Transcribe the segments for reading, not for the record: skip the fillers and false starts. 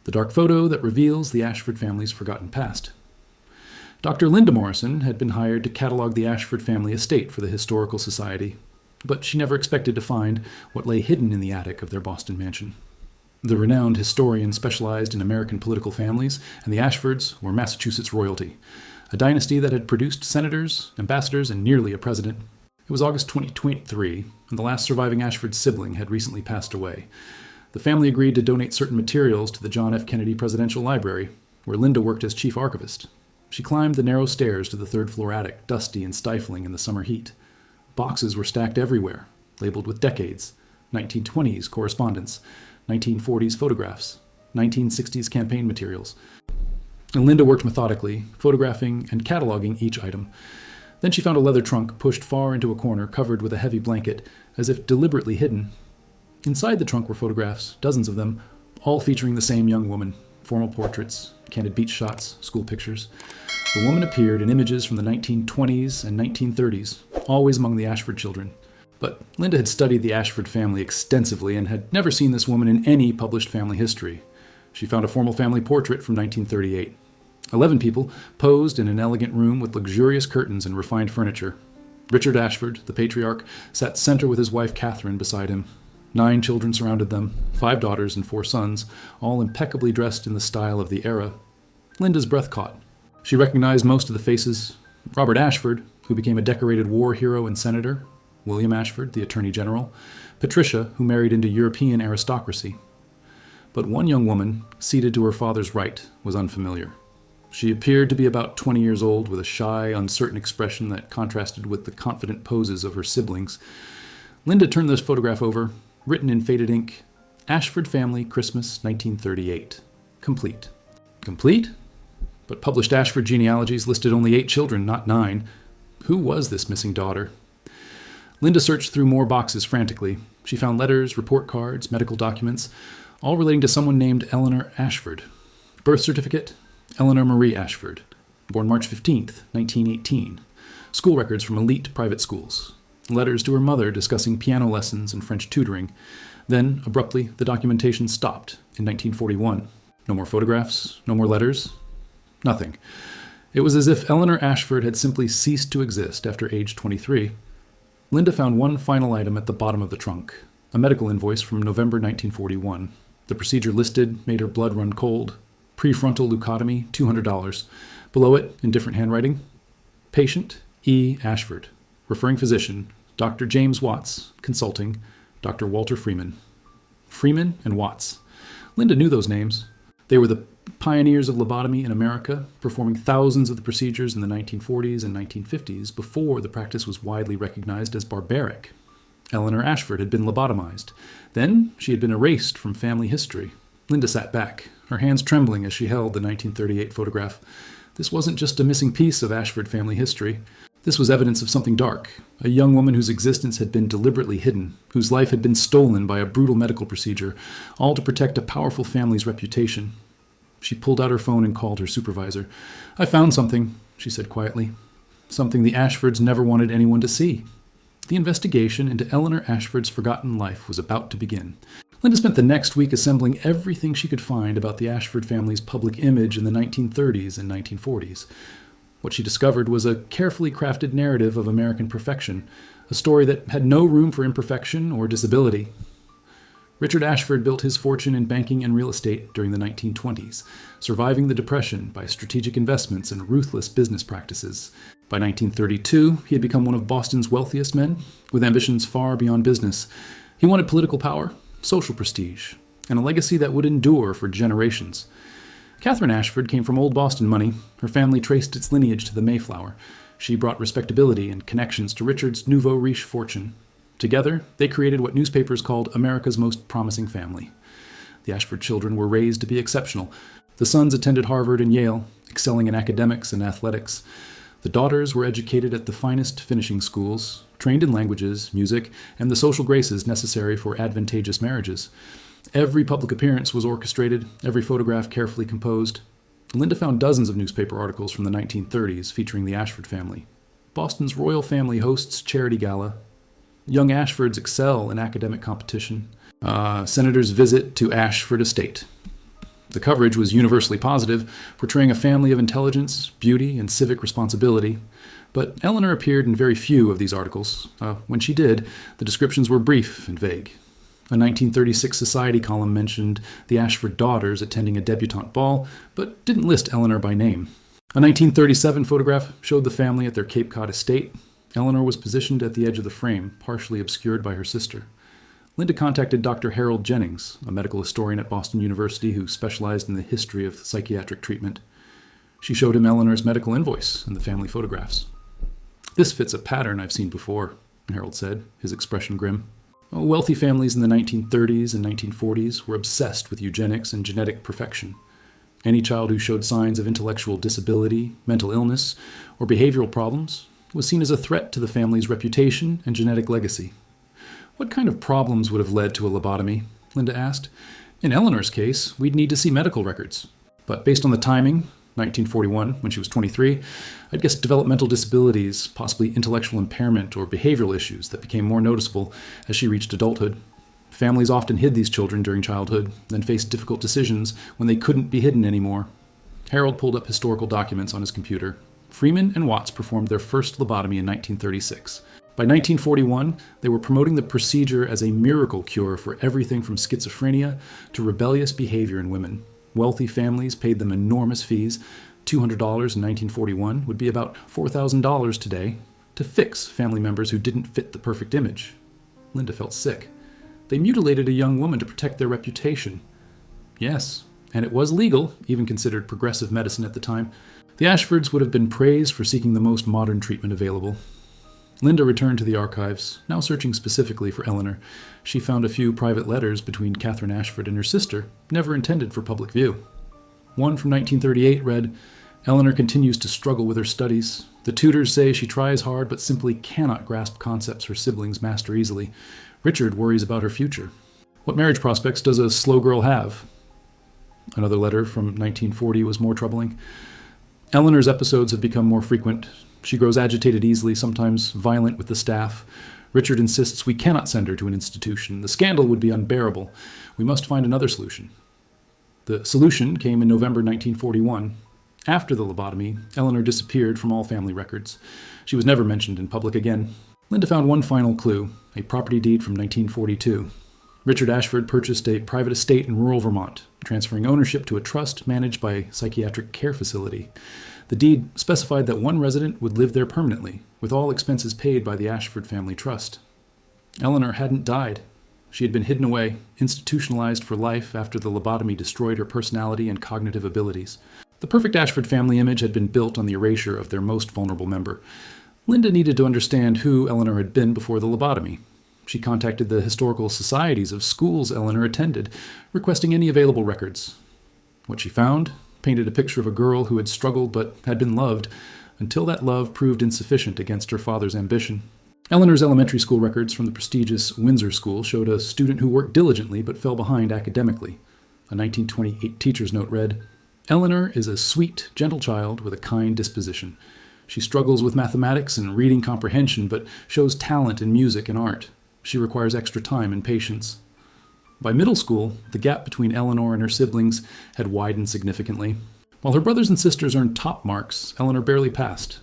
the dark photo that reveals the Ashford family's forgotten past. Dr. Linda Morrison had been hired to catalog the Ashford family estate for the Historical Society, but she never expected to find what lay hidden in the attic of their Boston mansion. The renowned historian specialized in American political families, and the Ashfords were Massachusetts royalty, a dynasty that had produced senators, ambassadors, and nearly a president. It was August 2023, and the last surviving Ashford sibling had recently passed away. The family agreed to donate certain materials to the John F. Kennedy Presidential Library, where Linda worked as chief archivist. She climbed the narrow stairs to the third-floor attic, dusty and stifling in the summer heat. Boxes were stacked everywhere, labeled with decades: 1920s correspondence, 1940s photographs, 1960s campaign materials. And Linda worked methodically, photographing and cataloging each item. Then she found a leather trunk pushed far into a corner, covered with a heavy blanket, as if deliberately hidden. Inside the trunk were photographs, dozens of them, all featuring the same young woman: formal portraits, candid beach shots, school pictures. The woman appeared in images from the 1920s and 1930s, always among the Ashford children. But Linda had studied the Ashford family extensively and had never seen this woman in any published family history. She found a formal family portrait from 1938. 11 people posed in an elegant room with luxurious curtains and refined furniture. Richard Ashford, the patriarch, sat center with his wife Catherine beside him. 9 children surrounded them, 5 daughters and 4 sons, all impeccably dressed in the style of the era. Linda's breath caught. She recognized most of the faces: Robert Ashford, who became a decorated war hero and senator; William Ashford, the Attorney General; Patricia, who married into European aristocracy. But one young woman, seated to her father's right, was unfamiliar. She appeared to be about 20 years old, with a shy, uncertain expression that contrasted with the confident poses of her siblings. Linda turned this photograph over, written in faded ink: Ashford family, Christmas, 1938. Complete. Complete? But published Ashford genealogies listed only 8 children, not 9. Who was this missing daughter? Linda searched through more boxes frantically. She found letters, report cards, medical documents, all relating to someone named Elellanar Ashford. Birth certificate: Eleanor Marie Ashford, born March 15th, 1918. School records from elite private schools. Letters to her mother discussing piano lessons and French tutoring. Then, abruptly, the documentation stopped in 1941. No more photographs, no more letters, nothing. It was as if Eleanor Ashford had simply ceased to exist after age 23. Linda found one final item at the bottom of the trunk: a medical invoice from November 1941. The procedure listed made her blood run cold. Prefrontal leucotomy, $200. Below it, in different handwriting: Patient E. Ashford. Referring physician, Dr. James Watts. Consulting, Dr. Walter Freeman. Freeman and Watts. Linda knew those names. They were the pioneers of lobotomy in America, performing thousands of the procedures in the 1940s and 1950s before the practice was widely recognized as barbaric. Eleanor Ashford had been lobotomized. Then she had been erased from family history. Linda sat back, her hands trembling as she held the 1938 photograph. This wasn't just a missing piece of Ashford family history. This was evidence of something dark, a young woman whose existence had been deliberately hidden, whose life had been stolen by a brutal medical procedure, all to protect a powerful family's reputation. She pulled out her phone and called her supervisor. "I found something," she said quietly. Something the Ashfords never wanted anyone to see. The investigation into Eleanor Ashford's forgotten life was about to begin. Linda spent the next week assembling everything she could find about the Ashford family's public image in the 1930s and 1940s. What she discovered was a carefully crafted narrative of American perfection, a story that had no room for imperfection or disability. Richard Ashford built his fortune in banking and real estate during the 1920s, surviving the Depression by strategic investments and ruthless business practices. By 1932, he had become one of Boston's wealthiest men, with ambitions far beyond business. He wanted political power, social prestige, and a legacy that would endure for generations. Catherine Ashford came from old Boston money. Her family traced its lineage to the Mayflower. She brought respectability and connections to Richard's nouveau riche fortune. Together, they created what newspapers called America's most promising family. The Ashford children were raised to be exceptional. The sons attended Harvard and Yale, excelling in academics and athletics. The daughters were educated at the finest finishing schools, trained in languages, music, and the social graces necessary for advantageous marriages. Every public appearance was orchestrated, every photograph carefully composed. Linda found dozens of newspaper articles from the 1930s featuring the Ashford family. Boston's royal family hosts charity gala. Young Ashfords excel in academic competition. Senator's visit to Ashford Estate. The coverage was universally positive, portraying a family of intelligence, beauty, and civic responsibility. But Eleanor appeared in very few of these articles. When she did, the descriptions were brief and vague. A 1936 Society column mentioned the Ashford daughters attending a debutante ball, but didn't list Eleanor by name. A 1937 photograph showed the family at their Cape Cod estate. Eleanor was positioned at the edge of the frame, partially obscured by her sister. Linda contacted Dr. Harold Jennings, a medical historian at Boston University who specialized in the history of psychiatric treatment. She showed him Eleanor's medical invoice and the family photographs. "This fits a pattern I've seen before," Harold said, his expression grim. Wealthy families in the 1930s and 1940s were obsessed with eugenics and genetic perfection. Any child who showed signs of intellectual disability, mental illness, or behavioral problems was seen as a threat to the family's reputation and genetic legacy. "What kind of problems would have led to a lobotomy?" Linda asked. "In Eleanor's case, we'd need to see medical records. But based on the timing, 1941, when she was 23, I'd guess developmental disabilities, possibly intellectual impairment or behavioral issues that became more noticeable as she reached adulthood. Families often hid these children during childhood, then faced difficult decisions when they couldn't be hidden anymore." Harold pulled up historical documents on his computer. Freeman and Watts performed their first lobotomy in 1936. By 1941, they were promoting the procedure as a miracle cure for everything from schizophrenia to rebellious behavior in women. Wealthy families paid them enormous fees. $200 in 1941 would be about $4,000 today to fix family members who didn't fit the perfect image. Linda felt sick. They mutilated a young woman to protect their reputation. Yes, and it was legal, even considered progressive medicine at the time. The Ashfords would have been praised for seeking the most modern treatment available. Linda returned to the archives, now searching specifically for Eleanor. She found a few private letters between Catherine Ashford and her sister, never intended for public view. One from 1938 read, "Eleanor continues to struggle with her studies. The tutors say she tries hard but simply cannot grasp concepts her siblings master easily. Richard worries about her future. What marriage prospects does a slow girl have?" Another letter from 1940 was more troubling. "Eleanor's episodes have become more frequent. She grows agitated easily, sometimes violent with the staff. Richard insists we cannot send her to an institution. The scandal would be unbearable. We must find another solution." The solution came in November 1941. After the lobotomy, Eleanor disappeared from all family records. She was never mentioned in public again. Linda found one final clue, a property deed from 1942. Richard Ashford purchased a private estate in rural Vermont, transferring ownership to a trust managed by a psychiatric care facility. The deed specified that one resident would live there permanently, with all expenses paid by the Ashford family trust. Eleanor hadn't died. She had been hidden away, institutionalized for life after the lobotomy destroyed her personality and cognitive abilities. The perfect Ashford family image had been built on the erasure of their most vulnerable member. Linda needed to understand who Eleanor had been before the lobotomy. She contacted the historical societies of schools Eleanor attended, requesting any available records. What she found painted a picture of a girl who had struggled but had been loved, until that love proved insufficient against her father's ambition. Eleanor's elementary school records from the prestigious Windsor School showed a student who worked diligently but fell behind academically. A 1928 teacher's note read, "Eleanor is a sweet, gentle child with a kind disposition. She struggles with mathematics and reading comprehension, but shows talent in music and art. She requires extra time and patience." By middle school, the gap between Eleanor and her siblings had widened significantly. While her brothers and sisters earned top marks, Eleanor barely passed.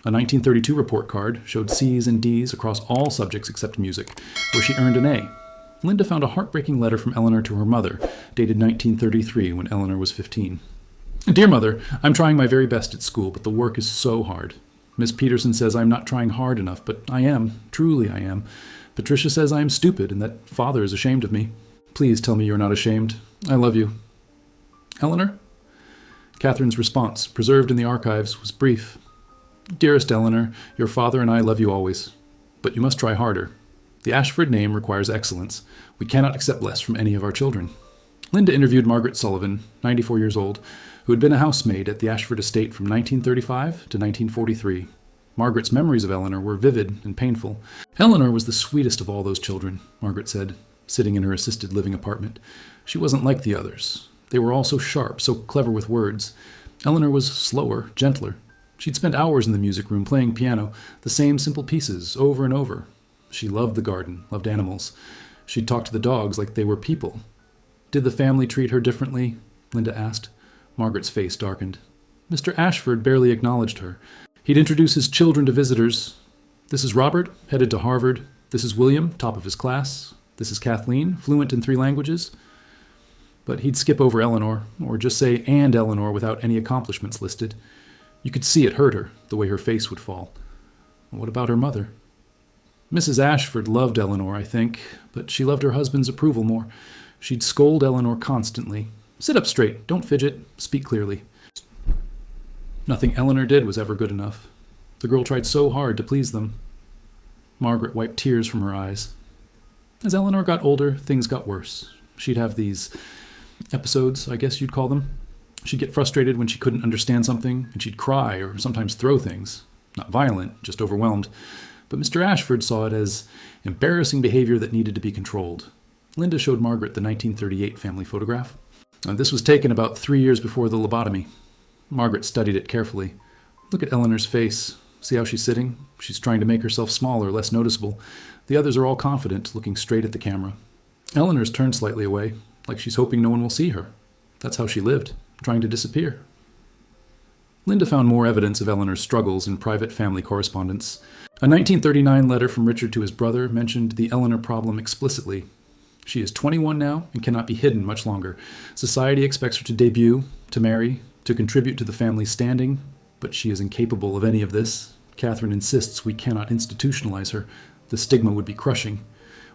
A 1932 report card showed C's and D's across all subjects except music, where she earned an A. Linda found a heartbreaking letter from Eleanor to her mother, dated 1933, when Eleanor was 15. "Dear Mother, I'm trying my very best at school, but the work is so hard. Miss Peterson says I'm not trying hard enough, but I am. Truly I am. Patricia says I am stupid and that Father is ashamed of me. Please tell me you're not ashamed. I love you. Eleanor?" Catherine's response, preserved in the archives, was brief. "Dearest Eleanor, your father and I love you always. But you must try harder. The Ashford name requires excellence. We cannot accept less from any of our children." Linda interviewed Margaret Sullivan, 94 years old, who had been a housemaid at the Ashford estate from 1935 to 1943. Margaret's memories of Eleanor were vivid and painful. "Eleanor was the sweetest of all those children," Margaret said, sitting in her assisted living apartment. "She wasn't like the others. They were all so sharp, so clever with words. Eleanor was slower, gentler. She'd spend hours in the music room playing piano, the same simple pieces, over and over. She loved the garden, loved animals. She'd talk to the dogs like they were people. Did the family treat her differently? Linda asked. Margaret's face darkened. Mr. Ashford barely acknowledged her. He'd introduce his children to visitors. This is Robert, headed to Harvard. This is William, top of his class. This is Kathleen, fluent in 3 languages. But he'd skip over Eleanor, or just say "and Eleanor" without any accomplishments listed. You could see it hurt her, the way her face would fall. What about her mother? Mrs. Ashford loved Eleanor, I think, but she loved her husband's approval more. She'd scold Eleanor constantly. Sit up straight, don't fidget, speak clearly. Nothing Eleanor did was ever good enough. The girl tried so hard to please them. Margaret wiped tears from her eyes. As Eleanor got older, things got worse. She'd have these episodes, I guess you'd call them. She'd get frustrated when she couldn't understand something, and she'd cry or sometimes throw things. Not violent, just overwhelmed. But Mr. Ashford saw it as embarrassing behavior that needed to be controlled. Linda showed Margaret the 1938 family photograph. This was taken about 3 years before the lobotomy. Margaret studied it carefully. Look at Eleanor's face. See how she's sitting? She's trying to make herself smaller, less noticeable. The others are all confident, looking straight at the camera. Eleanor's turned slightly away, like she's hoping no one will see her. That's how she lived, trying to disappear. Linda found more evidence of Eleanor's struggles in private family correspondence. A 1939 letter from Richard to his brother mentioned the Eleanor problem explicitly. She is 21 now and cannot be hidden much longer. Society expects her to debut, to marry, to contribute to the family's standing, but she is incapable of any of this. Catherine insists we cannot institutionalize her. The stigma would be crushing.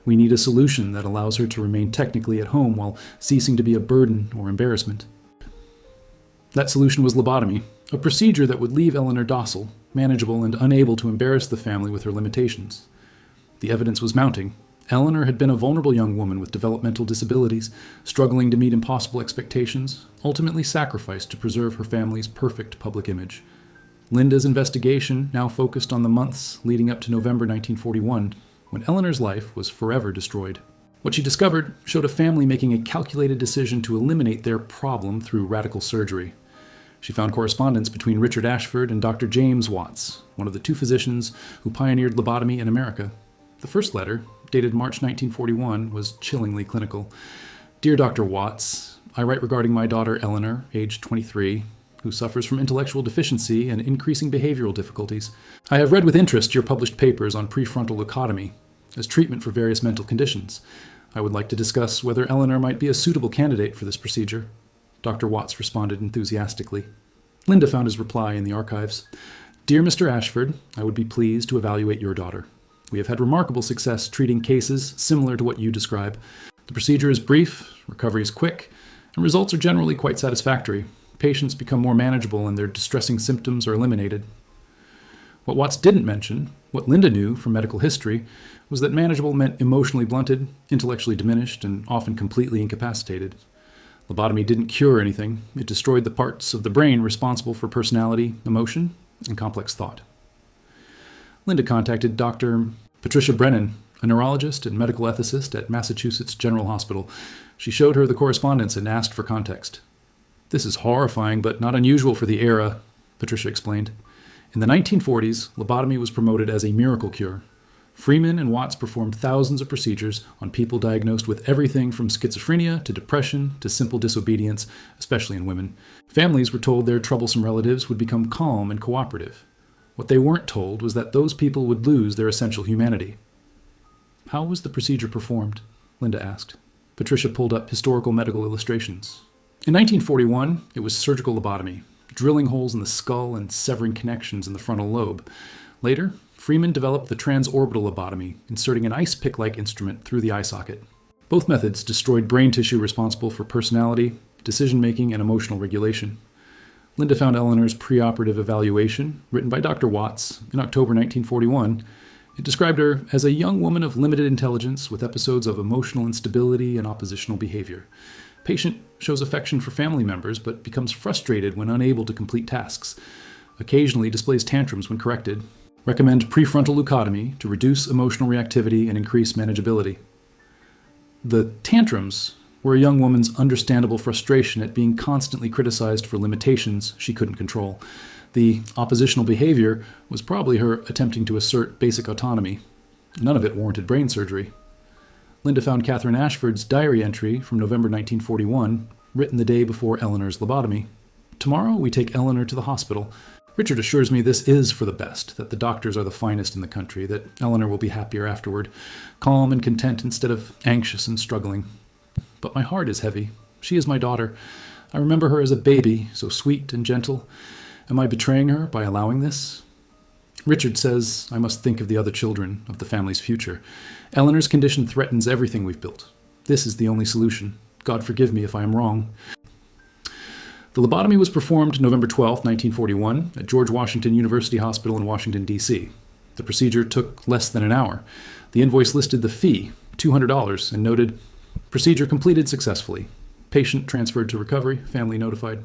We need a solution that allows her to remain technically at home while ceasing to be a burden or embarrassment. That solution was lobotomy, a procedure that would leave Eleanor docile, manageable, and unable to embarrass the family with her limitations. The evidence was mounting. Eleanor had been a vulnerable young woman with developmental disabilities, struggling to meet impossible expectations, ultimately sacrificed to preserve her family's perfect public image. Linda's investigation now focused on the months leading up to November 1941, when Eleanor's life was forever destroyed. What she discovered showed a family making a calculated decision to eliminate their problem through radical surgery. She found correspondence between Richard Ashford and Dr. James Watts, one of the 2 physicians who pioneered lobotomy in America. The first letter, dated March 1941, was chillingly clinical. Dear Dr. Watts, I write regarding my daughter Eleanor, age 23, who suffers from intellectual deficiency and increasing behavioral difficulties. I have read with interest your published papers on prefrontal leucotomy as treatment for various mental conditions. I would like to discuss whether Eleanor might be a suitable candidate for this procedure. Dr. Watts responded enthusiastically. Linda found his reply in the archives. Dear Mr. Ashford, I would be pleased to evaluate your daughter. We have had remarkable success treating cases similar to what you describe. The procedure is brief, recovery is quick, and results are generally quite satisfactory. Patients become more manageable and their distressing symptoms are eliminated. What Watts didn't mention, what Linda knew from medical history, was that manageable meant emotionally blunted, intellectually diminished, and often completely incapacitated. Lobotomy didn't cure anything. It destroyed the parts of the brain responsible for personality, emotion, and complex thought. Linda contacted Dr. Patricia Brennan, a neurologist and medical ethicist at Massachusetts General Hospital. She showed her the correspondence and asked for context. This is horrifying, but not unusual for the era, Patricia explained. In the 1940s, lobotomy was promoted as a miracle cure. Freeman and Watts performed thousands of procedures on people diagnosed with everything from schizophrenia to depression to simple disobedience, especially in women. Families were told their troublesome relatives would become calm and cooperative. What they weren't told was that those people would lose their essential humanity. How was the procedure performed? Linda asked. Patricia pulled up historical medical illustrations. In 1941, it was surgical lobotomy, drilling holes in the skull and severing connections in the frontal lobe. Later, Freeman developed the transorbital lobotomy, inserting an ice pick-like instrument through the eye socket. Both methods destroyed brain tissue responsible for personality, decision-making, and emotional regulation. Linda found Eleanor's preoperative evaluation, written by Dr. Watts, in October 1941. It described her as a young woman of limited intelligence with episodes of emotional instability and oppositional behavior. Patient shows affection for family members, but becomes frustrated when unable to complete tasks. Occasionally displays tantrums when corrected. Recommend prefrontal leucotomy to reduce emotional reactivity and increase manageability. The tantrums were a young woman's understandable frustration at being constantly criticized for limitations she couldn't control. The oppositional behavior was probably her attempting to assert basic autonomy. None of it warranted brain surgery. Linda found Catherine Ashford's diary entry from November 1941. written the day before Eleanor's lobotomy. Tomorrow we take Eleanor to the hospital. Richard assures me this is for the best, that the doctors are the finest in the country, that Eleanor will be happier afterward, calm and content instead of anxious and struggling. But my heart is heavy. She is my daughter. I remember her as a baby, so sweet and gentle. Am I betraying her by allowing this? Richard says I must think of the other children, of the family's future. Eleanor's condition threatens everything we've built. This is the only solution. God forgive me if I am wrong. The lobotomy was performed November 12, 1941, at George Washington University Hospital in Washington, D.C. The procedure took less than an hour. The invoice listed the fee, $200, and noted, "Procedure completed successfully. Patient transferred to recovery, family notified."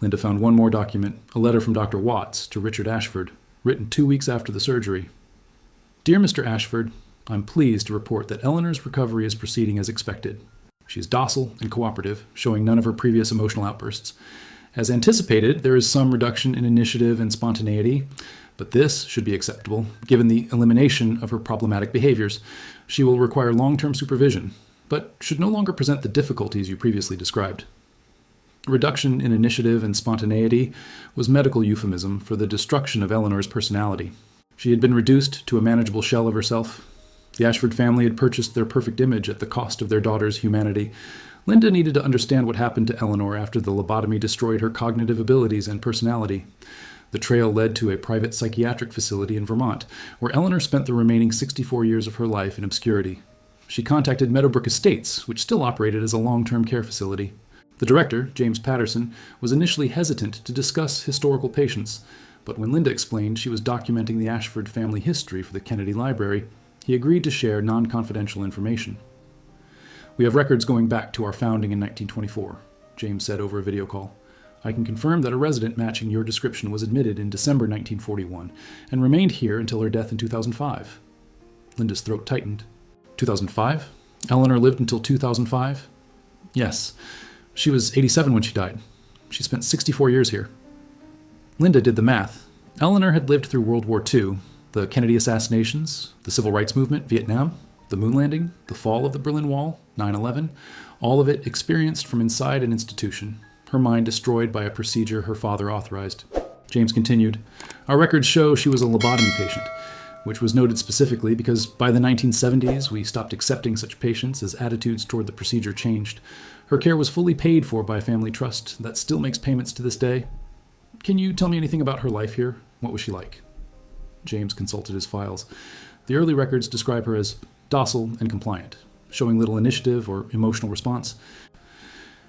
Linda found one more document, a letter from Dr. Watts to Richard Ashford, written 2 weeks after the surgery. "Dear Mr. Ashford, I'm pleased to report that Eleanor's recovery is proceeding as expected. She is docile and cooperative, showing none of her previous emotional outbursts. As anticipated, there is some reduction in initiative and spontaneity, but this should be acceptable, given the elimination of her problematic behaviors. She will require long-term supervision, but should no longer present the difficulties you previously described." Reduction in initiative and spontaneity was medical euphemism for the destruction of Eleanor's personality. She had been reduced to a manageable shell of herself. The Ashford family had purchased their perfect image at the cost of their daughter's humanity. Linda needed to understand what happened to Eleanor after the lobotomy destroyed her cognitive abilities and personality. The trail led to a private psychiatric facility in Vermont, where Eleanor spent the remaining 64 years of her life in obscurity. She contacted Meadowbrook Estates, which still operated as a long-term care facility. The director, James Patterson, was initially hesitant to discuss historical patients, but when Linda explained she was documenting the Ashford family history for the Kennedy Library, he agreed to share non-confidential information. "We have records going back to our founding in 1924, James said over a video call. "I can confirm that a resident matching your description was admitted in December 1941 and remained here until her death in 2005. Linda's throat tightened. 2005? Eleanor lived until 2005? "Yes. She was 87 when she died. She spent 64 years here." Linda did the math. Eleanor had lived through World War II, the Kennedy assassinations, the Civil Rights Movement, Vietnam, the moon landing, the fall of the Berlin Wall, 9/11, all of it experienced from inside an institution, her mind destroyed by a procedure her father authorized. James continued, "Our records show she was a lobotomy patient, which was noted specifically because by the 1970s we stopped accepting such patients as attitudes toward the procedure changed. Her care was fully paid for by a family trust that still makes payments to this day. Can you tell me anything about her life here? What was she like?" James consulted his files. The early records describe her as docile and compliant, showing little initiative or emotional response.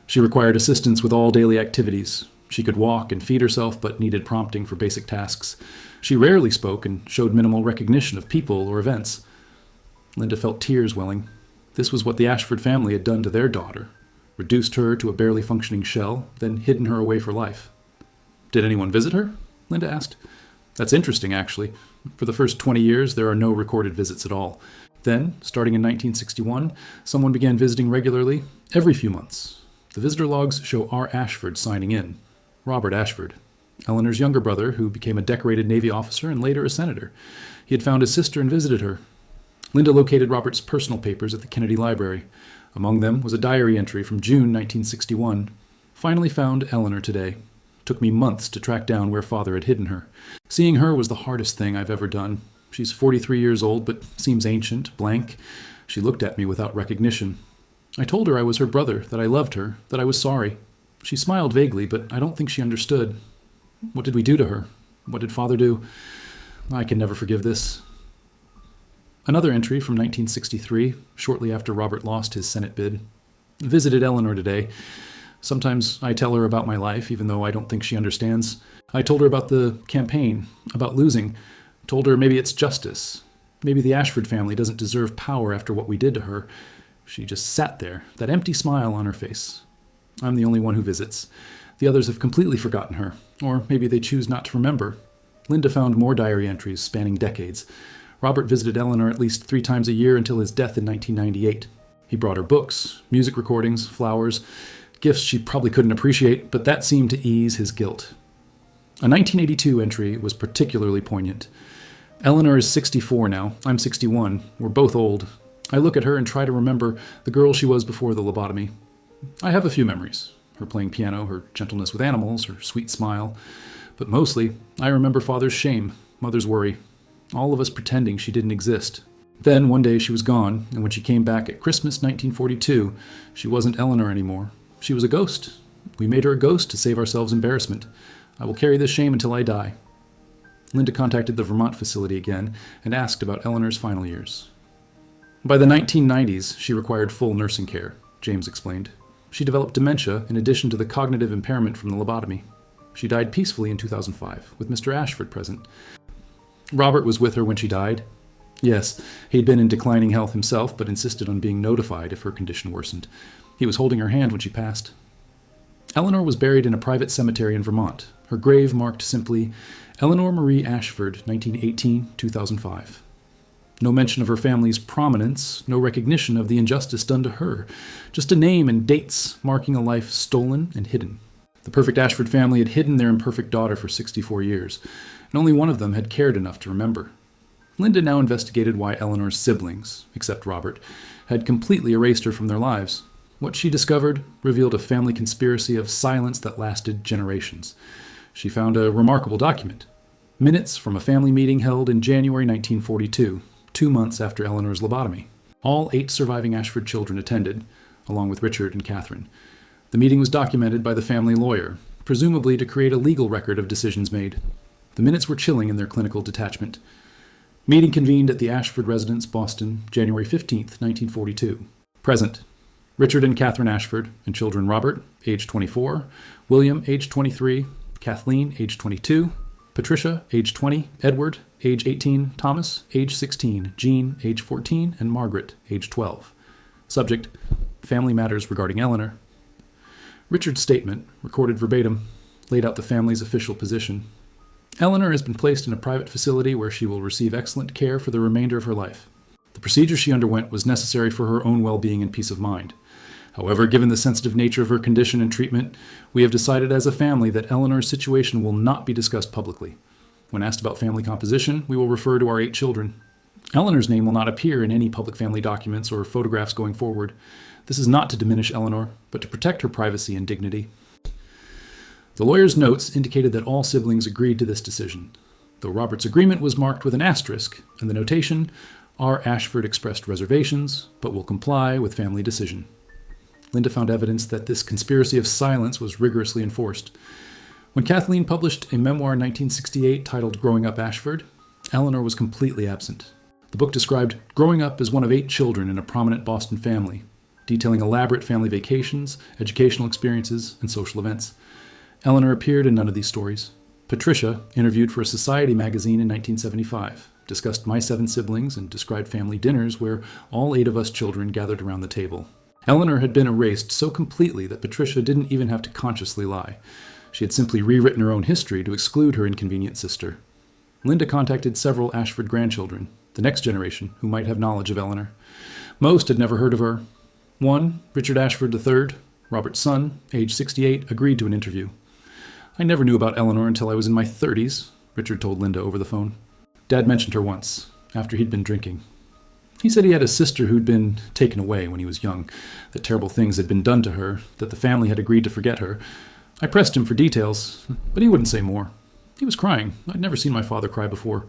She required assistance with all daily activities. She could walk and feed herself, but needed prompting for basic tasks. She rarely spoke and showed minimal recognition of people or events. Linda felt tears welling. This was what the Ashford family had done to their daughter. Reduced her to a barely functioning shell, then hidden her away for life. "Did anyone visit her?" Linda asked. "That's interesting, actually. For the first 20 years, there are no recorded visits at all. Then, starting in 1961, someone began visiting regularly, every few months. The visitor logs show R. Ashford signing in. Robert Ashford, Eleanor's younger brother, who became a decorated Navy officer and later a senator. He had found his sister and visited her. Linda located Robert's personal papers at the Kennedy Library. Among them was a diary entry from June 1961. Finally found Eleanor today. Took me months to track down where father had hidden her. Seeing her was the hardest thing I've ever done. She's 43 years old, but seems ancient, blank. She looked at me without recognition. I told her I was her brother, that I loved her, that I was sorry. She smiled vaguely, but I don't think she understood. What did we do to her? What did father do? I can never forgive this." Another entry from 1963, shortly after Robert lost his Senate bid. "Visited Eleanor today. Sometimes I tell her about my life, even though I don't think she understands. I told her about the campaign, about losing. Told her maybe it's justice. Maybe the Ashford family doesn't deserve power after what we did to her. She just sat there, that empty smile on her face. I'm the only one who visits. The others have completely forgotten her, or maybe they choose not to remember." Linda found more diary entries spanning decades. Robert visited Eleanor at least 3 times a year until his death in 1998. He brought her books, music recordings, flowers, gifts she probably couldn't appreciate, but that seemed to ease his guilt. A 1982 entry was particularly poignant. "Eleanor is 64 now. I'm 61. We're both old. I look at her and try to remember the girl she was before the lobotomy. I have a few memories. Her playing piano, her gentleness with animals, her sweet smile. But mostly, I remember Father's shame, Mother's worry, all of us pretending she didn't exist. Then, one day, she was gone, and when she came back at Christmas 1942, she wasn't Eleanor anymore. She was a ghost. We made her a ghost to save ourselves embarrassment. I will carry this shame until I die. Linda contacted the Vermont facility again and asked about Eleanor's final years. By the 1990s, she required full nursing care, James explained. She developed dementia in addition to the cognitive impairment from the lobotomy. She died peacefully in 2005, with Mr. Ashford present. Robert was with her when she died. Yes, he'd been in declining health himself, but insisted on being notified if her condition worsened. He was holding her hand when she passed. Eleanor was buried in a private cemetery in Vermont. Her grave marked simply, Eleanor Marie Ashford, 1918-2005. No mention of her family's prominence, no recognition of the injustice done to her. Just a name and dates marking a life stolen and hidden. The perfect Ashford family had hidden their imperfect daughter for 64 years, and only one of them had cared enough to remember. Linda now investigated why Eleanor's siblings, except Robert, had completely erased her from their lives. What she discovered revealed a family conspiracy of silence that lasted generations. She found a remarkable document. Minutes from a family meeting held in January 1942, 2 months after Eleanor's lobotomy. All 8 surviving Ashford children attended, along with Richard and Catherine. The meeting was documented by the family lawyer, presumably to create a legal record of decisions made. The minutes were chilling in their clinical detachment. Meeting convened at the Ashford residence, Boston, January 15, 1942. Present: Richard and Catherine Ashford, and children Robert, age 24, William, age 23, Kathleen, age 22, Patricia, age 20, Edward, age 18, Thomas, age 16, Jean, age 14, and Margaret, age 12. Subject: family matters regarding Eleanor. Richard's statement, recorded verbatim, laid out the family's official position. Eleanor has been placed in a private facility where she will receive excellent care for the remainder of her life. The procedure she underwent was necessary for her own well-being and peace of mind. However, given the sensitive nature of her condition and treatment, we have decided as a family that Eleanor's situation will not be discussed publicly. When asked about family composition, we will refer to our 8 children. Eleanor's name will not appear in any public family documents or photographs going forward. This is not to diminish Eleanor, but to protect her privacy and dignity. The lawyer's notes indicated that all siblings agreed to this decision, though Robert's agreement was marked with an asterisk, and the notation, R. Ashford expressed reservations, but will comply with family decision. Linda found evidence that this conspiracy of silence was rigorously enforced. When Kathleen published a memoir in 1968 titled Growing Up Ashford, Eleanor was completely absent. The book described growing up as one of 8 children in a prominent Boston family, detailing elaborate family vacations, educational experiences, and social events. Eleanor appeared in none of these stories. Patricia, interviewed for a Society magazine in 1975, discussed my 7 siblings and described family dinners where all 8 of us children gathered around the table. Eleanor had been erased so completely that Patricia didn't even have to consciously lie. She had simply rewritten her own history to exclude her inconvenient sister. Linda contacted several Ashford grandchildren, the next generation, who might have knowledge of Eleanor. Most had never heard of her. One, Richard Ashford III, Robert's son, age 68, agreed to an interview. I never knew about Eleanor until I was in my 30s, Richard told Linda over the phone. Dad mentioned her once, after he'd been drinking. He said he had a sister who'd been taken away when he was young, that terrible things had been done to her, that the family had agreed to forget her. I pressed him for details, but he wouldn't say more. He was crying. I'd never seen my father cry before.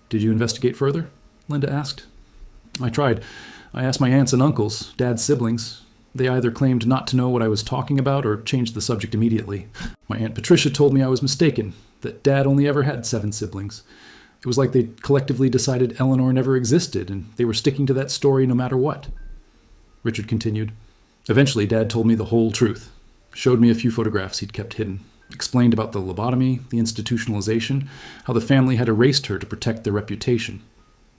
Did you investigate further? Linda asked. I tried. I asked my aunts and uncles, Dad's siblings. They either claimed not to know what I was talking about or changed the subject immediately. My Aunt Patricia told me I was mistaken, that Dad only ever had 7 siblings. It was like they collectively decided Eleanor never existed, and they were sticking to that story no matter what. Richard continued. Eventually, Dad told me the whole truth, showed me a few photographs he'd kept hidden, explained about the lobotomy, the institutionalization, how the family had erased her to protect their reputation.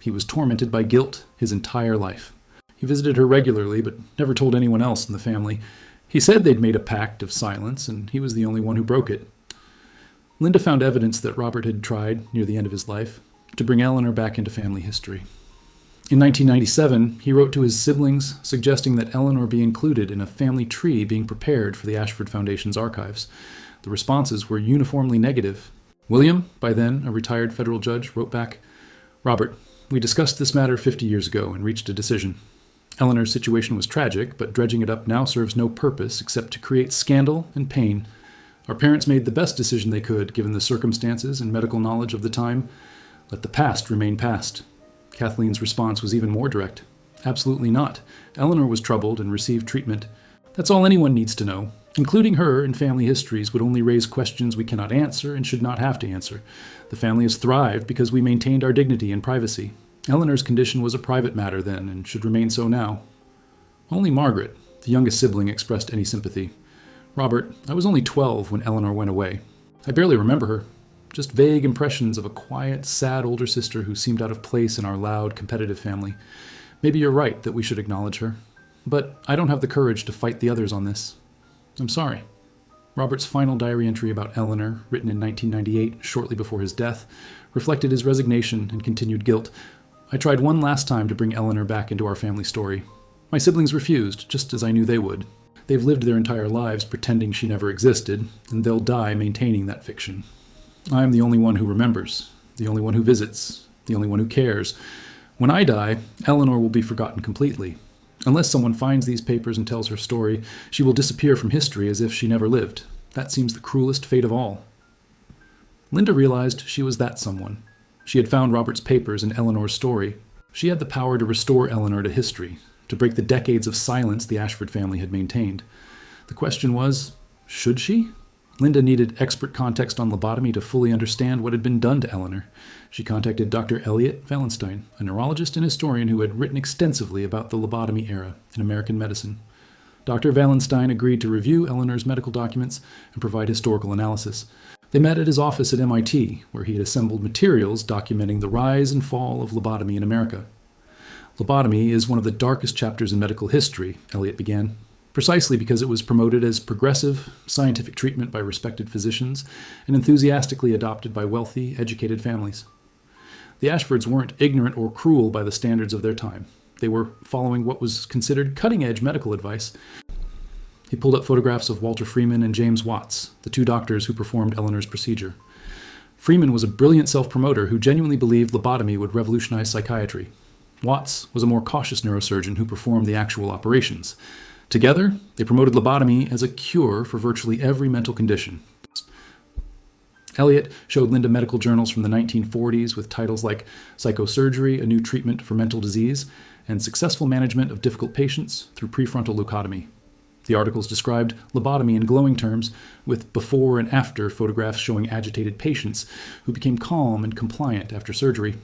He was tormented by guilt his entire life. He visited her regularly, but never told anyone else in the family. He said they'd made a pact of silence, and he was the only one who broke it. Linda found evidence that Robert had tried, near the end of his life, to bring Eleanor back into family history. In 1997, he wrote to his siblings suggesting that Eleanor be included in a family tree being prepared for the Ashford Foundation's archives. The responses were uniformly negative. William, by then a retired federal judge, wrote back, Robert, we discussed this matter 50 years ago and reached a decision. Eleanor's situation was tragic, but dredging it up now serves no purpose except to create scandal and pain. Our parents made the best decision they could, given the circumstances and medical knowledge of the time. Let the past remain past. Kathleen's response was even more direct. Absolutely not. Eleanor was troubled and received treatment. That's all anyone needs to know. Including her in family histories would only raise questions we cannot answer and should not have to answer. The family has thrived because we maintained our dignity and privacy. Eleanor's condition was a private matter then and should remain so now. Only Margaret, the youngest sibling, expressed any sympathy. Robert, I was only 12 when Eleanor went away. I barely remember her. Just vague impressions of a quiet, sad older sister who seemed out of place in our loud, competitive family. Maybe you're right that we should acknowledge her. But I don't have the courage to fight the others on this. I'm sorry. Robert's final diary entry about Eleanor, written in 1998, shortly before his death, reflected his resignation and continued guilt. I tried one last time to bring Eleanor back into our family story. My siblings refused, just as I knew they would. They've lived their entire lives pretending she never existed, and they'll die maintaining that fiction. I'm the only one who remembers, the only one who visits, the only one who cares. When I die, Eleanor will be forgotten completely. Unless someone finds these papers and tells her story, she will disappear from history as if she never lived. That seems the cruelest fate of all. Linda realized she was that someone. She had found Robert's papers and Eleanor's story. She had the power to restore Eleanor to history, to break the decades of silence the Ashford family had maintained. The question was, should she? Linda needed expert context on lobotomy to fully understand what had been done to Eleanor. She contacted Dr. Elliot Wallenstein, a neurologist and historian who had written extensively about the lobotomy era in American medicine. Dr. Wallenstein agreed to review Eleanor's medical documents and provide historical analysis. They met at his office at MIT, where he had assembled materials documenting the rise and fall of lobotomy in America. Lobotomy is one of the darkest chapters in medical history, Elliot began, precisely because it was promoted as progressive, scientific treatment by respected physicians and enthusiastically adopted by wealthy, educated families. The Ashfords weren't ignorant or cruel by the standards of their time. They were following what was considered cutting-edge medical advice. He pulled up photographs of Walter Freeman and James Watts, the two doctors who performed Eleanor's procedure. Freeman was a brilliant self-promoter who genuinely believed lobotomy would revolutionize psychiatry. Watts was a more cautious neurosurgeon who performed the actual operations. Together, they promoted lobotomy as a cure for virtually every mental condition. Elliot showed Linda medical journals from the 1940s with titles like Psychosurgery, a New Treatment for Mental Disease, and Successful Management of Difficult Patients Through Prefrontal Leucotomy. The articles described lobotomy in glowing terms, with before and after photographs showing agitated patients who became calm and compliant after surgery.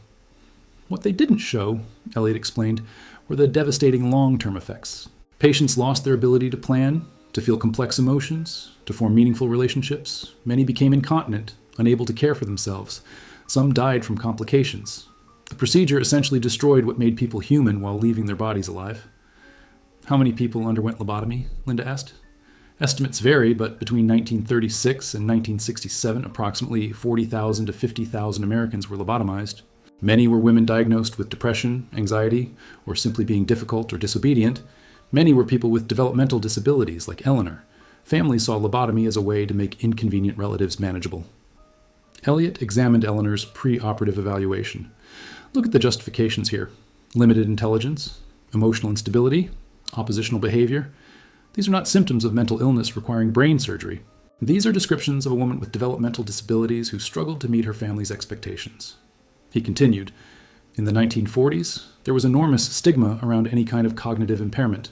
What they didn't show, Elliot explained, were the devastating long-term effects. Patients lost their ability to plan, to feel complex emotions, to form meaningful relationships. Many became incontinent, unable to care for themselves. Some died from complications. The procedure essentially destroyed what made people human while leaving their bodies alive. How many people underwent lobotomy? Linda asked. Estimates vary, but between 1936 and 1967, approximately 40,000 to 50,000 Americans were lobotomized. Many were women diagnosed with depression, anxiety, or simply being difficult or disobedient. Many were people with developmental disabilities, like Eleanor. Families saw lobotomy as a way to make inconvenient relatives manageable. Elliot examined Eleanor's pre-operative evaluation. Look at the justifications here. Limited intelligence, emotional instability, oppositional behavior. These are not symptoms of mental illness requiring brain surgery. These are descriptions of a woman with developmental disabilities who struggled to meet her family's expectations. He continued, in the 1940s, there was enormous stigma around any kind of cognitive impairment.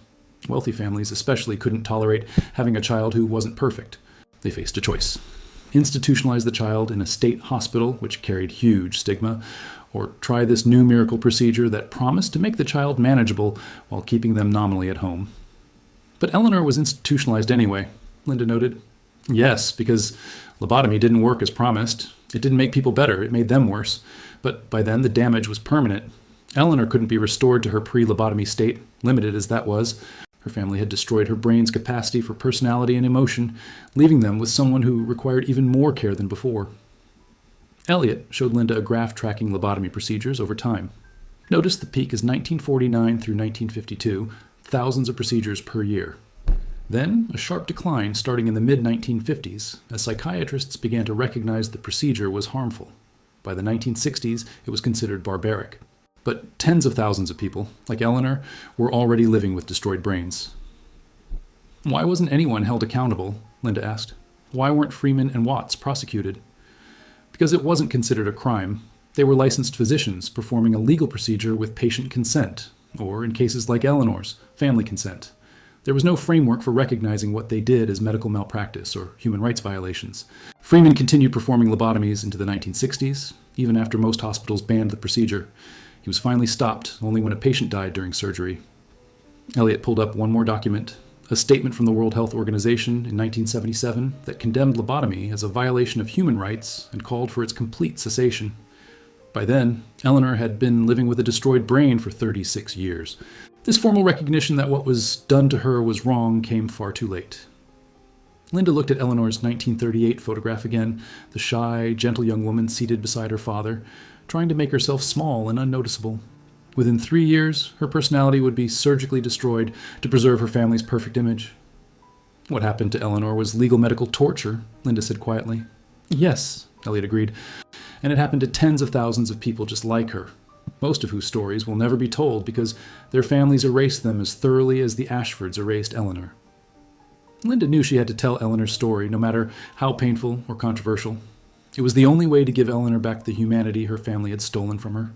Wealthy families especially couldn't tolerate having a child who wasn't perfect. They faced a choice. Institutionalize the child in a state hospital, which carried huge stigma, or try this new miracle procedure that promised to make the child manageable while keeping them nominally at home. But Eleanor was institutionalized anyway, Linda noted. Yes, because lobotomy didn't work as promised. It didn't make people better, it made them worse. But by then the damage was permanent. Eleanor couldn't be restored to her pre-lobotomy state, limited as that was. Her family had destroyed her brain's capacity for personality and emotion, leaving them with someone who required even more care than before. Elliot showed Linda a graph tracking lobotomy procedures over time. Notice the peak is 1949 through 1952, thousands of procedures per year. Then a sharp decline starting in the mid-1950s as psychiatrists began to recognize the procedure was harmful. By the 1960s, it was considered barbaric. But tens of thousands of people, like Eleanor, were already living with destroyed brains. Why wasn't anyone held accountable? Linda asked. Why weren't Freeman and Watts prosecuted? Because it wasn't considered a crime. They were licensed physicians performing a legal procedure with patient consent, or in cases like Eleanor's, family consent. There was no framework for recognizing what they did as medical malpractice or human rights violations. Freeman continued performing lobotomies into the 1960s, even after most hospitals banned the procedure. He was finally stopped only when a patient died during surgery. Elliot pulled up one more document, a statement from the World Health Organization in 1977 that condemned lobotomy as a violation of human rights and called for its complete cessation. By then, Eleanor had been living with a destroyed brain for 36 years. This formal recognition that what was done to her was wrong came far too late. Linda looked at Eleanor's 1938 photograph again, the shy, gentle young woman seated beside her father, trying to make herself small and unnoticeable. Within 3 years, her personality would be surgically destroyed to preserve her family's perfect image. What happened to Eleanor was legal medical torture, Linda said quietly. Yes, Elliot agreed. And it happened to tens of thousands of people just like her, most of whose stories will never be told because their families erased them as thoroughly as the Ashfords erased Eleanor. Linda knew she had to tell Eleanor's story, no matter how painful or controversial. It was the only way to give Eleanor back the humanity her family had stolen from her.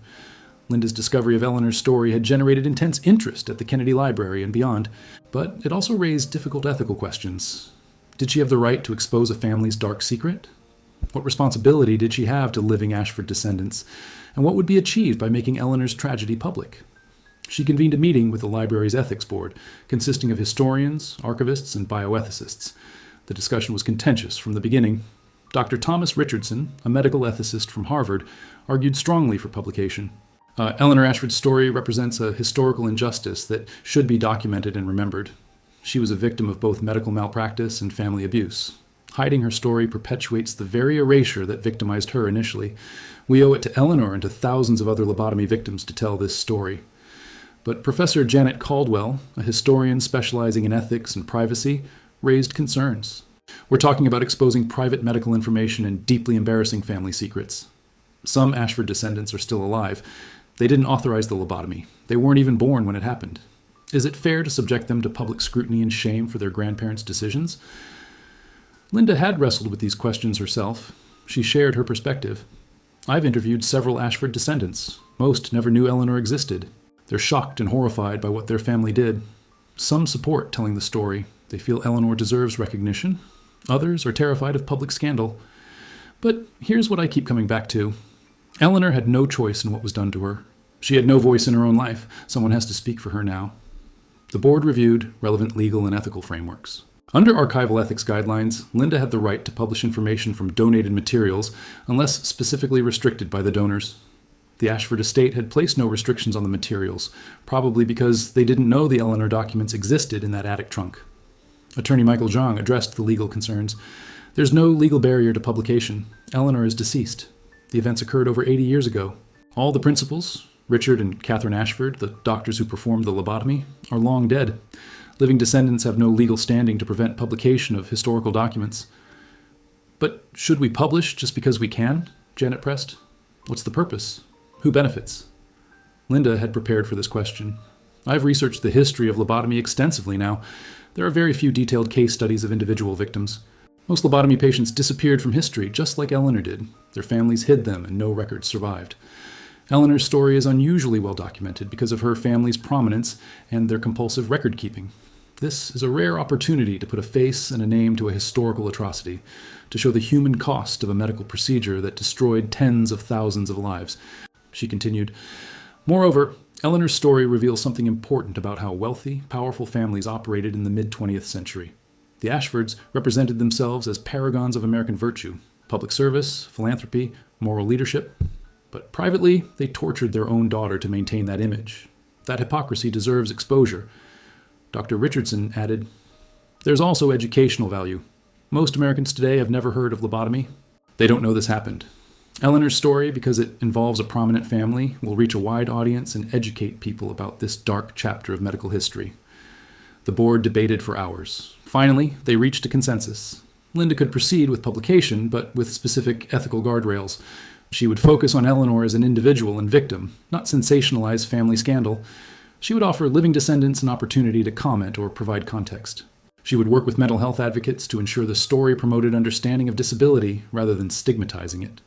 Linda's discovery of Eleanor's story had generated intense interest at the Kennedy Library and beyond, but it also raised difficult ethical questions. Did she have the right to expose a family's dark secret? What responsibility did she have to living Ashford descendants? And what would be achieved by making Eleanor's tragedy public? She convened a meeting with the library's ethics board, consisting of historians, archivists, and bioethicists. The discussion was contentious from the beginning. Dr. Thomas Richardson, a medical ethicist from Harvard, argued strongly for publication. Eleanor Ashford's story represents a historical injustice that should be documented and remembered. She was a victim of both medical malpractice and family abuse. Hiding her story perpetuates the very erasure that victimized her initially. We owe it to Eleanor and to thousands of other lobotomy victims to tell this story. But Professor Janet Caldwell, a historian specializing in ethics and privacy, raised concerns. We're talking about exposing private medical information and deeply embarrassing family secrets. Some Ashford descendants are still alive. They didn't authorize the lobotomy. They weren't even born when it happened. Is it fair to subject them to public scrutiny and shame for their grandparents' decisions? Linda had wrestled with these questions herself. She shared her perspective. I've interviewed several Ashford descendants. Most never knew Eleanor existed. They're shocked and horrified by what their family did. Some support telling the story. They feel Eleanor deserves recognition. Others are terrified of public scandal. But here's what I keep coming back to. Eleanor had no choice in what was done to her. She had no voice in her own life. Someone has to speak for her now. The board reviewed relevant legal and ethical frameworks. Under archival ethics guidelines, Linda had the right to publish information from donated materials unless specifically restricted by the donors. The Ashford estate had placed no restrictions on the materials, probably because they didn't know the Eleanor documents existed in that attic trunk. Attorney Michael Zhang addressed the legal concerns. There's no legal barrier to publication. Eleanor is deceased. The events occurred over 80 years ago. All the principals, Richard and Catherine Ashford, the doctors who performed the lobotomy, are long dead. Living descendants have no legal standing to prevent publication of historical documents. But should we publish just because we can? Janet pressed. What's the purpose? Who benefits? Linda had prepared for this question. I've researched the history of lobotomy extensively now. There are very few detailed case studies of individual victims. Most lobotomy patients disappeared from history, just like Eleanor did. Their families hid them, and no records survived. Eleanor's story is unusually well documented because of her family's prominence and their compulsive record-keeping. This is a rare opportunity to put a face and a name to a historical atrocity, to show the human cost of a medical procedure that destroyed tens of thousands of lives. She continued, moreover, Eleanor's story reveals something important about how wealthy, powerful families operated in the mid-20th century. The Ashfords represented themselves as paragons of American virtue, public service, philanthropy, moral leadership. But privately, they tortured their own daughter to maintain that image. That hypocrisy deserves exposure. Dr. Richardson added, there's also educational value. Most Americans today have never heard of lobotomy. They don't know this happened. Eleanor's story, because it involves a prominent family, will reach a wide audience and educate people about this dark chapter of medical history. The board debated for hours. Finally, they reached a consensus. Linda could proceed with publication, but with specific ethical guardrails. She would focus on Eleanor as an individual and victim, not sensationalize family scandal. She would offer living descendants an opportunity to comment or provide context. She would work with mental health advocates to ensure the story promoted understanding of disability rather than stigmatizing it.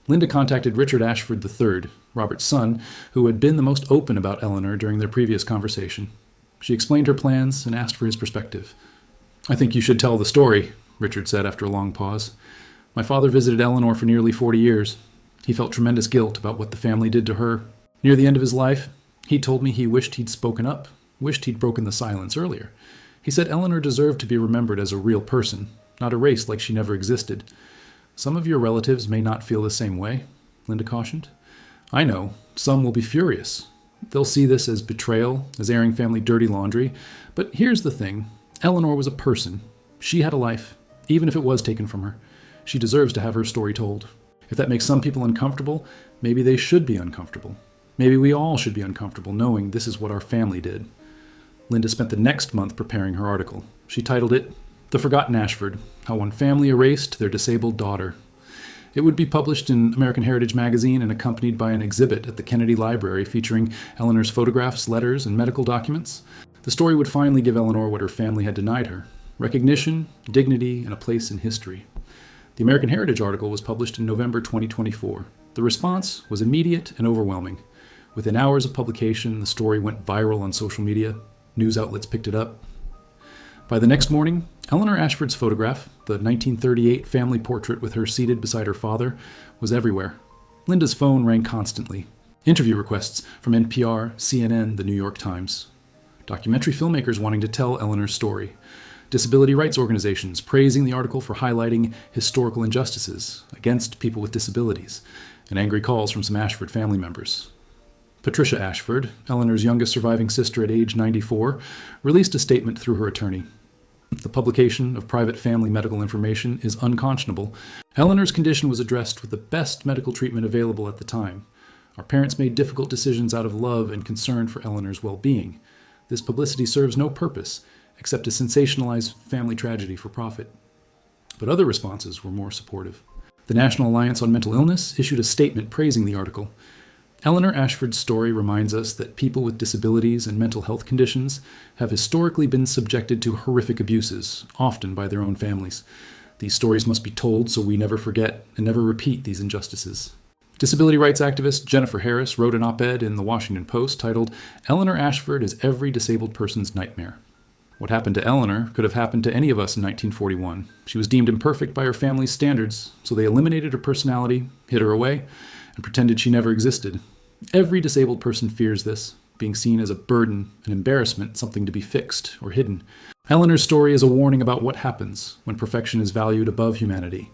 Linda contacted Richard Ashford III, Robert's son, who had been the most open about Eleanor during their previous conversation. She explained her plans and asked for his perspective. "I think you should tell the story," Richard said after a long pause. "My father visited Eleanor for nearly 40 years. He felt tremendous guilt about what the family did to her. Near the end of his life, he told me he wished he'd spoken up, wished he'd broken the silence earlier. He said Eleanor deserved to be remembered as a real person, not erased like she never existed. Some of your relatives may not feel the same way," Linda cautioned. "I know. Some will be furious. They'll see this as betrayal, as airing family dirty laundry. But here's the thing. Eleanor was a person. She had a life, even if it was taken from her. She deserves to have her story told. If that makes some people uncomfortable, maybe they should be uncomfortable. Maybe we all should be uncomfortable knowing this is what our family did." Linda spent the next month preparing her article. She titled it, "The Forgotten Ashford: How One Family Erased Their Disabled Daughter." It would be published in American Heritage magazine and accompanied by an exhibit at the Kennedy Library featuring Eleanor's photographs, letters, and medical documents. The story would finally give Eleanor what her family had denied her: recognition, dignity, and a place in history. The American Heritage article was published in November 2024. The response was immediate and overwhelming. Within hours of publication, the story went viral on social media. News outlets picked it up. By the next morning, Eleanor Ashford's photograph, the 1938 family portrait with her seated beside her father, was everywhere. Linda's phone rang constantly. Interview requests from NPR, CNN, the New York Times. Documentary filmmakers wanting to tell Eleanor's story. Disability rights organizations praising the article for highlighting historical injustices against people with disabilities, and angry calls from some Ashford family members. Patricia Ashford, Eleanor's youngest surviving sister at age 94, released a statement through her attorney. "The publication of private family medical information is unconscionable. Eleanor's condition was addressed with the best medical treatment available at the time. Our parents made difficult decisions out of love and concern for Eleanor's well-being. This publicity serves no purpose except to sensationalize family tragedy for profit." But other responses were more supportive. The National Alliance on Mental Illness issued a statement praising the article. "Eleanor Ashford's story reminds us that people with disabilities and mental health conditions have historically been subjected to horrific abuses, often by their own families. These stories must be told so we never forget and never repeat these injustices." Disability rights activist Jennifer Harris wrote an op-ed in the Washington Post titled, "Eleanor Ashford is every disabled person's nightmare." What happened to Eleanor could have happened to any of us in 1941. She was deemed imperfect by her family's standards, so they eliminated her personality, hid her away, and pretended she never existed. Every disabled person fears this, being seen as a burden, an embarrassment, something to be fixed or hidden. Eleanor's story is a warning about what happens when perfection is valued above humanity.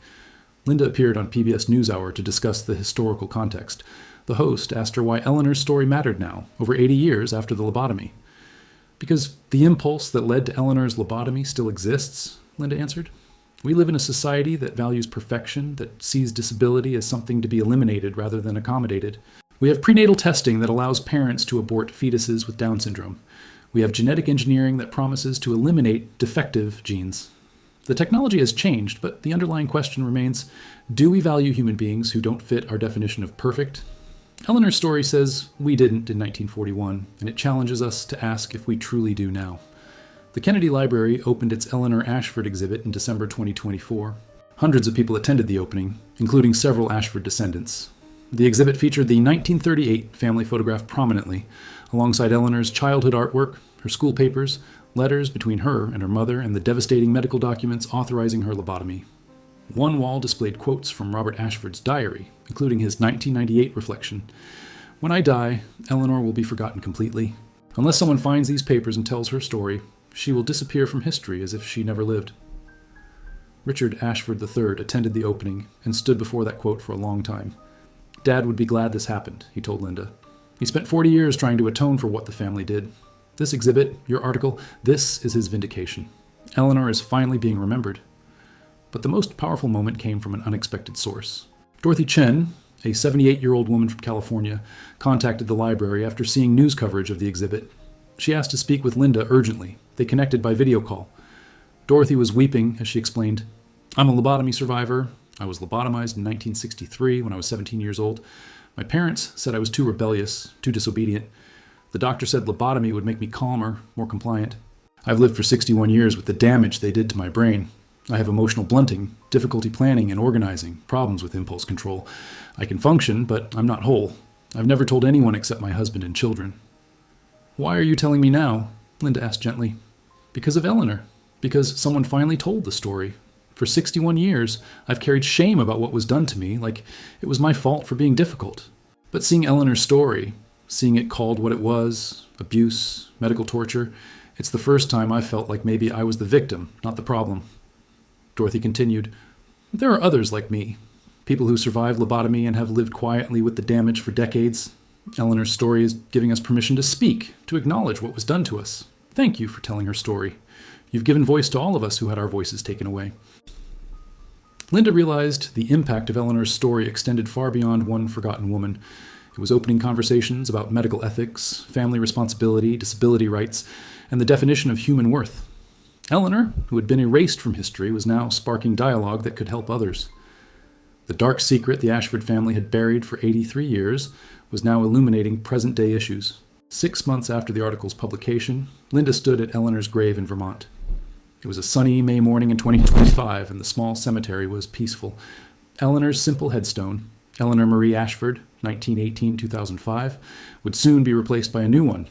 Linda appeared on PBS NewsHour to discuss the historical context. The host asked her why Eleanor's story mattered now, over 80 years after the lobotomy. "Because the impulse that led to Eleanor's lobotomy still exists," Linda answered. "We live in a society that values perfection, that sees disability as something to be eliminated rather than accommodated. We have prenatal testing that allows parents to abort fetuses with Down syndrome. We have genetic engineering that promises to eliminate defective genes. The technology has changed, but the underlying question remains, do we value human beings who don't fit our definition of perfect?" Eleanor's story says we didn't in 1941, and it challenges us to ask if we truly do now. The Kennedy Library opened its Eleanor Ashford exhibit in December 2024. Hundreds of people attended the opening, including several Ashford descendants. The exhibit featured the 1938 family photograph prominently, alongside Eleanor's childhood artwork, her school papers, letters between her and her mother, and the devastating medical documents authorizing her lobotomy. One wall displayed quotes from Robert Ashford's diary, including his 1998 reflection, "When I die, Eleanor will be forgotten completely. Unless someone finds these papers and tells her story, she will disappear from history as if she never lived." Richard Ashford III attended the opening and stood before that quote for a long time. "Dad would be glad this happened," he told Linda. "He spent 40 years trying to atone for what the family did. This exhibit, your article, this is his vindication. Eleanor is finally being remembered." But the most powerful moment came from an unexpected source. Dorothy Chen, a 78-year-old woman from California, contacted the library after seeing news coverage of the exhibit. She asked to speak with Linda urgently. They connected by video call. Dorothy was weeping as she explained, "I'm a lobotomy survivor. I was lobotomized in 1963 when I was 17 years old. My parents said I was too rebellious, too disobedient. The doctor said lobotomy would make me calmer, more compliant. I've lived for 61 years with the damage they did to my brain. I have emotional blunting, difficulty planning and organizing, problems with impulse control. I can function, but I'm not whole. I've never told anyone except my husband and children. Why are you telling me now? Linda asked gently. Because of Eleanor. Because someone finally told the story. For 61 years, I've carried shame about what was done to me, like it was my fault for being difficult. But seeing Eleanor's story, seeing it called what it was, abuse, medical torture, it's the first time I felt like maybe I was the victim, not the problem. Dorothy continued, there are others like me, people who survived lobotomy and have lived quietly with the damage for decades. Eleanor's story is giving us permission to speak, to acknowledge what was done to us. Thank you for telling her story. You've given voice to all of us who had our voices taken away. Linda realized the impact of Eleanor's story extended far beyond one forgotten woman. It was opening conversations about medical ethics, family responsibility, disability rights, and the definition of human worth. Eleanor, who had been erased from history, was now sparking dialogue that could help others. The dark secret the Ashford family had buried for 83 years was now illuminating present-day issues. 6 months after the article's publication, Linda stood at Eleanor's grave in Vermont. It was a sunny May morning in 2025, and the small cemetery was peaceful. Eleanor's simple headstone, Eleanor Marie Ashford, 1918-2005, would soon be replaced by a new one.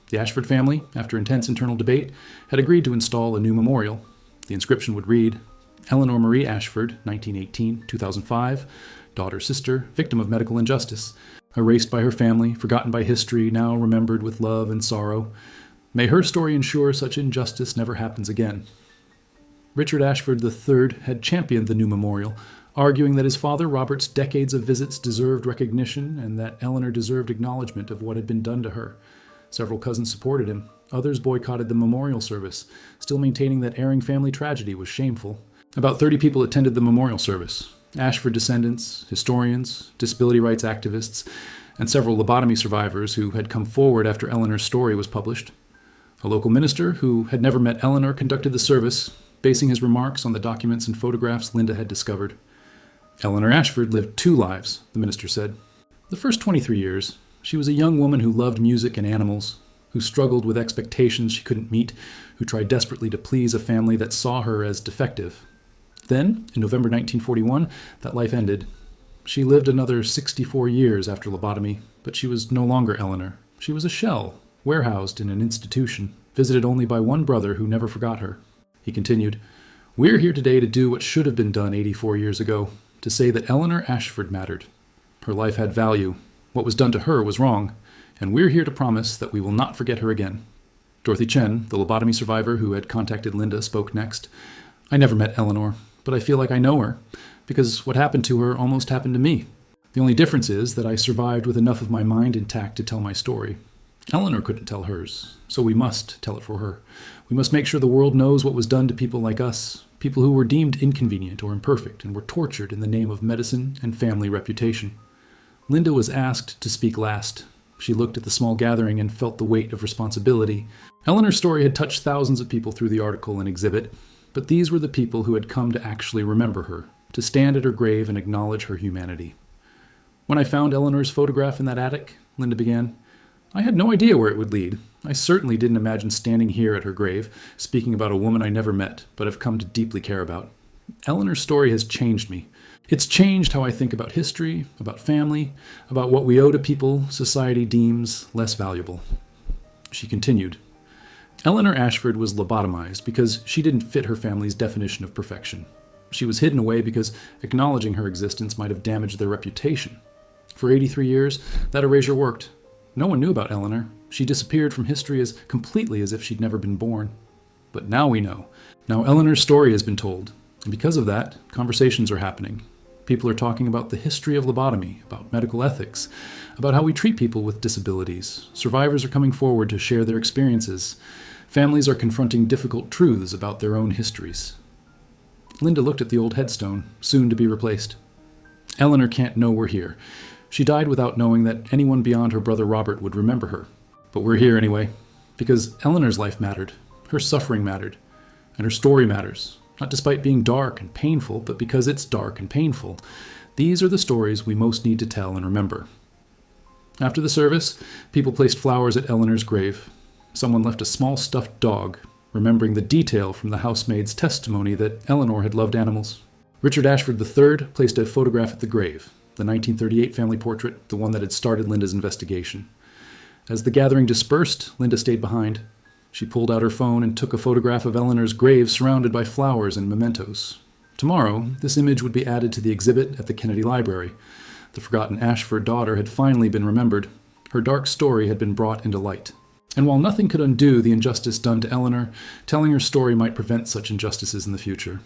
The Ashford family, after intense internal debate, had agreed to install a new memorial. The inscription would read, Eleanor Marie Ashford, 1918-2005, daughter-sister, victim of medical injustice, erased by her family, forgotten by history, now remembered with love and sorrow. May her story ensure such injustice never happens again. Richard Ashford III had championed the new memorial, arguing that his father Robert's decades of visits deserved recognition and that Eleanor deserved acknowledgement of what had been done to her. Several cousins supported him. Others boycotted the memorial service, still maintaining that airing family tragedy was shameful. About 30 people attended the memorial service. Ashford descendants, historians, disability rights activists, and several lobotomy survivors who had come forward after Eleanor's story was published. A local minister who had never met Eleanor conducted the service, basing his remarks on the documents and photographs Linda had discovered. Eleanor Ashford lived 2 lives, the minister said. The first 23 years, she was a young woman who loved music and animals, who struggled with expectations she couldn't meet, who tried desperately to please a family that saw her as defective. Then, in November 1941, that life ended. She lived another 64 years after lobotomy, but she was no longer Eleanor. She was a shell, warehoused in an institution, visited only by one brother who never forgot her. He continued, We're here today to do what should have been done 84 years ago, to say that Eleanor Ashford mattered. Her life had value. What was done to her was wrong, and we're here to promise that we will not forget her again. Dorothy Chen, the lobotomy survivor who had contacted Linda, spoke next. I never met Eleanor, but I feel like I know her, because what happened to her almost happened to me. The only difference is that I survived with enough of my mind intact to tell my story. Eleanor couldn't tell hers, so we must tell it for her. We must make sure the world knows what was done to people like us, people who were deemed inconvenient or imperfect and were tortured in the name of medicine and family reputation. Linda was asked to speak last. She looked at the small gathering and felt the weight of responsibility. Eleanor's story had touched thousands of people through the article and exhibit, but these were the people who had come to actually remember her, to stand at her grave and acknowledge her humanity. When I found Eleanor's photograph in that attic, Linda began, I had no idea where it would lead. I certainly didn't imagine standing here at her grave, speaking about a woman I never met, but have come to deeply care about. Eleanor's story has changed me. It's changed how I think about history, about family, about what we owe to people society deems less valuable. She continued, Eleanor Ashford was lobotomized because she didn't fit her family's definition of perfection. She was hidden away because acknowledging her existence might have damaged their reputation. For 83 years, that erasure worked. No one knew about Eleanor. She disappeared from history as completely as if she'd never been born. But now we know. Now Eleanor's story has been told. And because of that, conversations are happening. People are talking about the history of lobotomy, about medical ethics, about how we treat people with disabilities. Survivors are coming forward to share their experiences. Families are confronting difficult truths about their own histories. Linda looked at the old headstone, soon to be replaced. Eleanor can't know we're here. She died without knowing that anyone beyond her brother Robert would remember her. But we're here anyway, because Eleanor's life mattered, her suffering mattered, and her story matters, not despite being dark and painful, but because it's dark and painful. These are the stories we most need to tell and remember. After the service, people placed flowers at Eleanor's grave. Someone left a small stuffed dog, remembering the detail from the housemaid's testimony that Eleanor had loved animals. Richard Ashford III placed a photograph at the grave, the 1938 family portrait, the one that had started Linda's investigation. As the gathering dispersed, Linda stayed behind. She pulled out her phone and took a photograph of Eleanor's grave surrounded by flowers and mementos. Tomorrow, this image would be added to the exhibit at the Kennedy Library. The forgotten Ashford daughter had finally been remembered. Her dark story had been brought into light. And while nothing could undo the injustice done to Eleanor, telling her story might prevent such injustices in the future.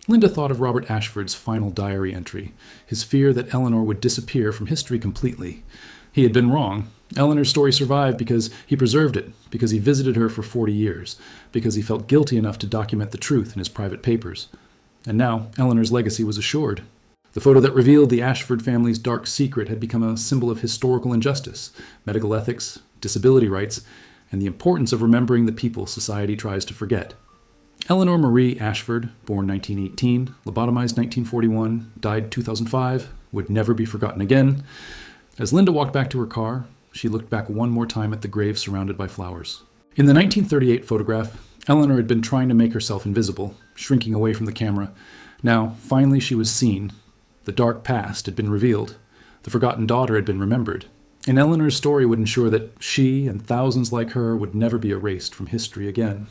Linda thought of Robert Ashford's final diary entry, his fear that Eleanor would disappear from history completely. He had been wrong. Eleanor's story survived because he preserved it, because he visited her for 40 years, because he felt guilty enough to document the truth in his private papers. And now, Eleanor's legacy was assured. The photo that revealed the Ashford family's dark secret had become a symbol of historical injustice, medical ethics, disability rights, and the importance of remembering the people society tries to forget. Eleanor Marie Ashford, born 1918, lobotomized 1941, died 2005, would never be forgotten again. As Linda walked back to her car, she looked back one more time at the grave surrounded by flowers. In the 1938 photograph, Eleanor had been trying to make herself invisible, shrinking away from the camera. Now, finally she was seen. The dark past had been revealed. The forgotten daughter had been remembered. And Eleanor's story would ensure that she and thousands like her would never be erased from history again.